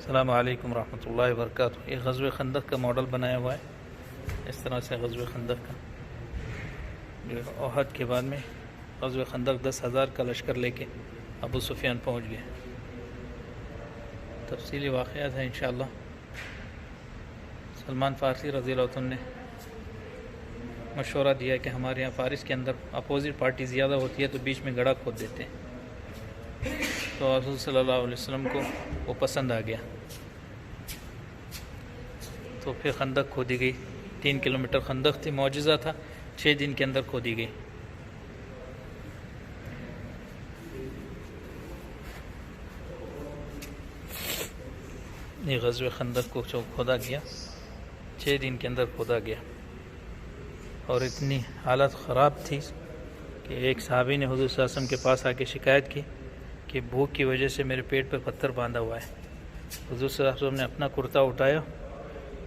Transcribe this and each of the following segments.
السلام علیکم ورحمۃ اللہ وبرکاتہ۔ یہ غزوہ خندق کا ماڈل بنایا ہوا ہے، اس طرح سے غزوہ خندق کا جو احد کے بعد میں غزوہ خندق 10,000 کا لشکر لے کے ابو سفیان پہنچ گئے۔ تفصیلی واقعات ہیں انشاءاللہ۔ سلمان فارسی رضی اللہ عنہ نے مشورہ دیا کہ ہمارے یہاں فارس کے اندر اپوزٹ پارٹی زیادہ ہوتی ہے تو بیچ میں گڑھا کھود دیتے ہیں، تو حضور صلی اللہ علیہ وسلم کو وہ پسند آ گیا، تو پھر خندق کھودی گئی۔ 3 کلومیٹر خندق تھی، معجزہ تھا، 6 دن کے اندر کھودی گئی۔ یہ غزوہ خندق کو جو کھودا گیا 6 دن کے اندر کھودا گیا، اور اتنی حالت خراب تھی کہ ایک صحابی نے حضور صلی اللہ علیہ وسلم کے پاس آ کے شکایت کی کہ بھوک کی وجہ سے میرے پیٹ پر پتھر باندھا ہوا ہے۔ حضور صلی اللہ علیہ وسلم نے اپنا کرتا اٹھایا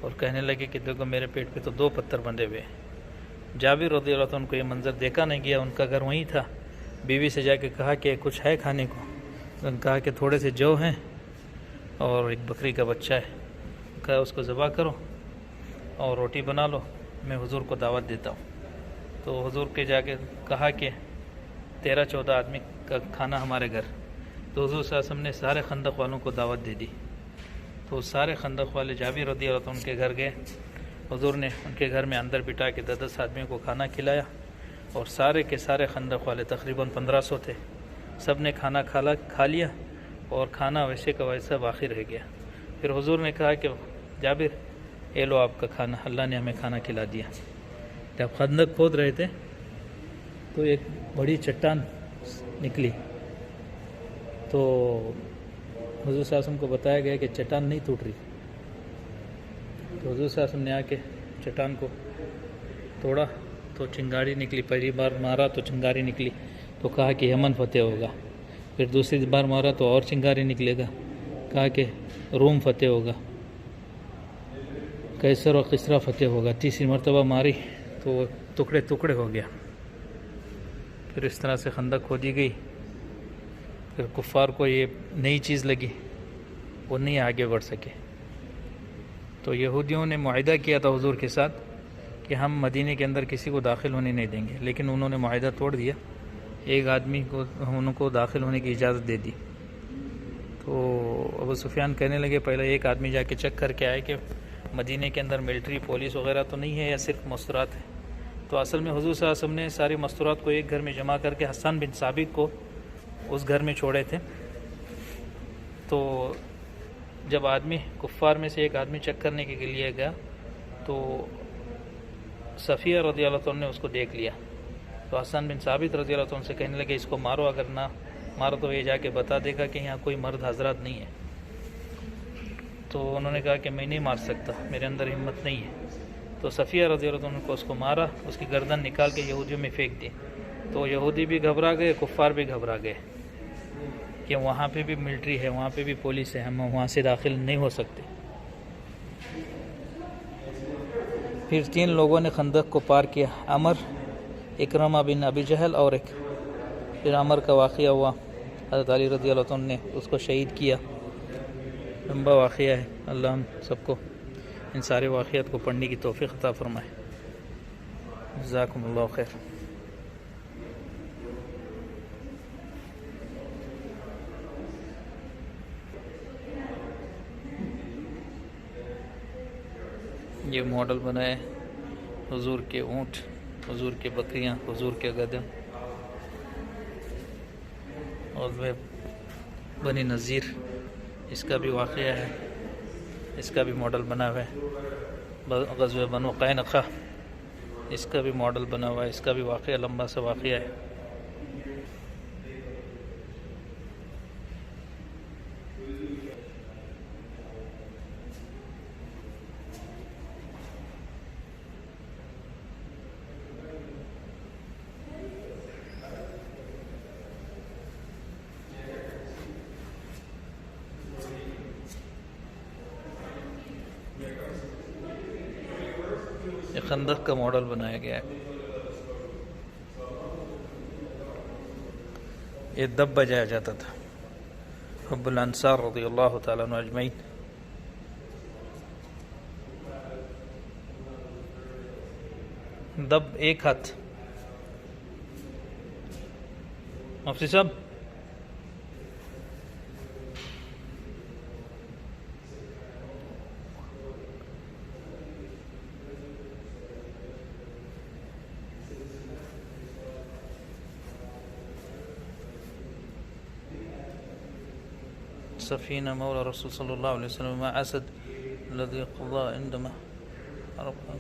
اور کہنے لگے کہ دیکھو میرے پیٹ پہ تو 2 پتھر بندھے ہوئے ہیں۔ جابر رضی اللہ عنہ کو یہ منظر دیکھا نہیں گیا، ان کا گھر وہیں تھا۔ بیوی سے جا کے کہا کہ کچھ ہے کھانے کو؟ انہوں نے کہا کہ تھوڑے سے جو ہیں اور ایک بکری کا بچہ ہے، کہا اس کو ذبح کرو اور روٹی بنا لو، میں حضور کو دعوت دیتا ہوں۔ تو حضور کے جا کے کہا کہ 13-14 آدمی کا کھانا ہمارے گھر، تو حضور صلی اللہ علیہ وسلم نے سارے خندق والوں کو دعوت دے دی۔ تو سارے خندق والے جابر رضی اللہ عنہ ان کے گھر گئے، حضور نے ان کے گھر میں اندر بٹھا کے 10 آدمیوں کو کھانا کھلایا، اور سارے کے سارے خندق والے تقریباً 1500 تھے، سب نے کھانا کھا لیا، اور کھانا ویسے کا ویسا باقی رہ گیا۔ پھر حضور نے کہا کہ جابر اے لو آپ کا کھانا، اللہ نے ہمیں کھانا کھلا دیا۔ جب خندق کھود رہے تھے تو ایک بڑی چٹان نکلی، تو حضور صلی اللہ علیہ وسلم کو بتایا گیا کہ چٹان نہیں ٹوٹ رہی، تو حضور صلی اللہ علیہ وسلم نے آ کے چٹان کو توڑا تو چنگاری نکلی۔ پہلی بار مارا تو چنگاری نکلی، تو کہا کہ یمن فتح ہوگا۔ پھر دوسری بار مارا تو اور چنگاری نکلے گا، کہا کہ روم فتح ہوگا، قیصر و کسریٰ فتح ہوگا۔ تیسری مرتبہ ماری تو وہ ٹکڑے ٹکڑے ہو گیا۔ پھر اس طرح سے خندق کھودی گئی۔ پھر کفار کو یہ نئی چیز لگی، وہ نہیں آگے بڑھ سکے، تو یہودیوں نے معاہدہ کیا تھا حضور کے ساتھ کہ ہم مدینے کے اندر کسی کو داخل ہونے نہیں دیں گے، لیکن انہوں نے معاہدہ توڑ دیا، ایک آدمی کو ان کو داخل ہونے کی اجازت دے دی۔ تو ابو سفیان کہنے لگے پہلے ایک آدمی جا کے چیک کر کے آئے کہ مدینے کے اندر ملٹری پولیس وغیرہ تو نہیں ہے یا صرف مستورات ہے۔ تو اصل میں حضور صلی اللہ علیہ وسلم نے ساری مستورات کو ایک گھر میں جمع کر کے حسان بن ثابت کو اس گھر میں چھوڑے تھے۔ تو جب آدمی کفار میں سے ایک آدمی چیک کرنے کے لیے گیا تو صفیہ رضی اللہ عنہ نے اس کو دیکھ لیا، تو حسان بن ثابت رضی اللہ عنہ سے کہنے لگے اس کو مارو، اگر نہ مارو تو یہ جا کے بتا دے گا کہ یہاں کوئی مرد حضرات نہیں ہے۔ تو انہوں نے کہا کہ میں نہیں مار سکتا، میرے اندر ہمت نہیں ہے۔ تو صفیہ رضی اللہ عنہ کو اس کو مارا، اس کی گردن نکال کے یہودیوں میں پھینک دی۔ تو یہودی بھی گھبرا گئے، کفار بھی گھبرا گئے کہ وہاں پہ بھی ملٹری ہے، وہاں پہ بھی پولیس ہے، ہم وہاں سے داخل نہیں ہو سکتے۔ پھر 3 لوگوں نے خندق کو پار کیا، عمر، اکرمہ بن ابی جہل اور ایک۔ پھر عمر کا واقعہ ہوا، حضرت علی رضی اللہ عنہ نے اس کو شہید کیا، لمبا واقعہ ہے۔ اللہ ہم سب کو ان سارے واقعات کو پڑھنے کی توفیق عطا فرمائے۔ جزاکم اللہ خیر۔ یہ ماڈل بنائے حضور کے اونٹ، حضور کے بکریاں، حضور کے گدھے، اور بنی نذیر، اس کا بھی واقعہ ہے، اس کا بھی ماڈل بنا ہوا ہے۔ غزوہ بنو قینقاع، اس کا بھی ماڈل بنا ہوا ہے، اس کا بھی واقعہ لمبا سا واقعہ ہے۔ یہ خندق کا ماڈل بنایا گیا ہے۔ یہ دب بجایا جاتا تھا۔ حب الانصار رضی اللہ تعالیٰ عنہ اجمعین دب ایک ہاتھ. مفتی صاحب سفینہ مولا رسول صلی اللہ علیہ وسلم مع اسد الذي قضى عندما ربنا.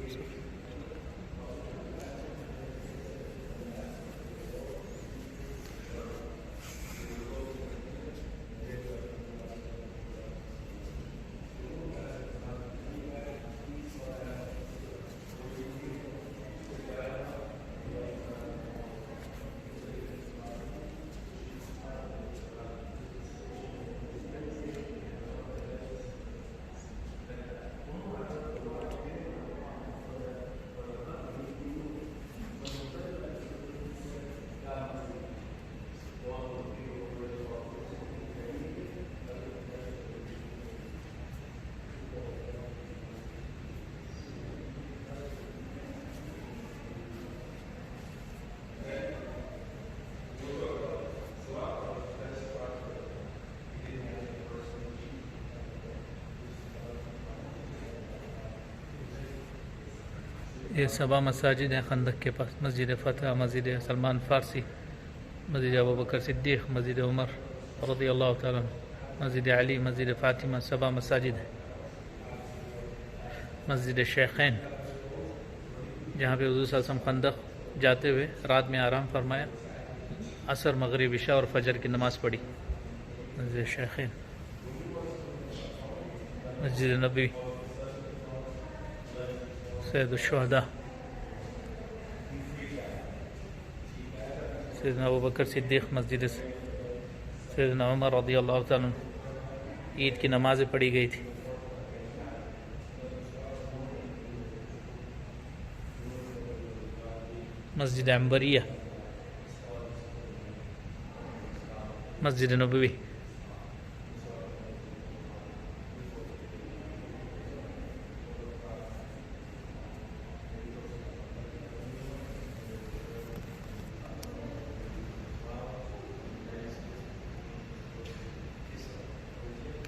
یہ سبا مساجد ہیں خندق کے پاس. مسجد فتح، مسجد سلمان فارسی، مسجد ابوبکر صدیق، مسجد عمر رضی اللہ تعالیٰ عنہ، مسجد علی، مسجد فاطمہ. سبا مساجد ہیں. مسجد شیخین جہاں پہ حضور صلی اللہ علیہ وسلم خندق جاتے ہوئے رات میں آرام فرمایا، عصر مغرب عشاء اور فجر کی نماز پڑھی. مسجد شیخین. مسجد نبوی، سید الشہداء، سیدنا ابوبکر صدیق، مسجد سیدنا عمر رضی اللہ تعالیٰ عنہ. عید کی نمازیں پڑھی گئی تھی. مسجد عنبریہ، مسجد نبوی.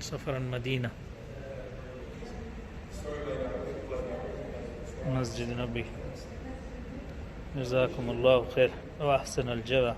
سفر المدینہ، مسجد نبی. جزاکم اللہ خیر و احسن الجزا.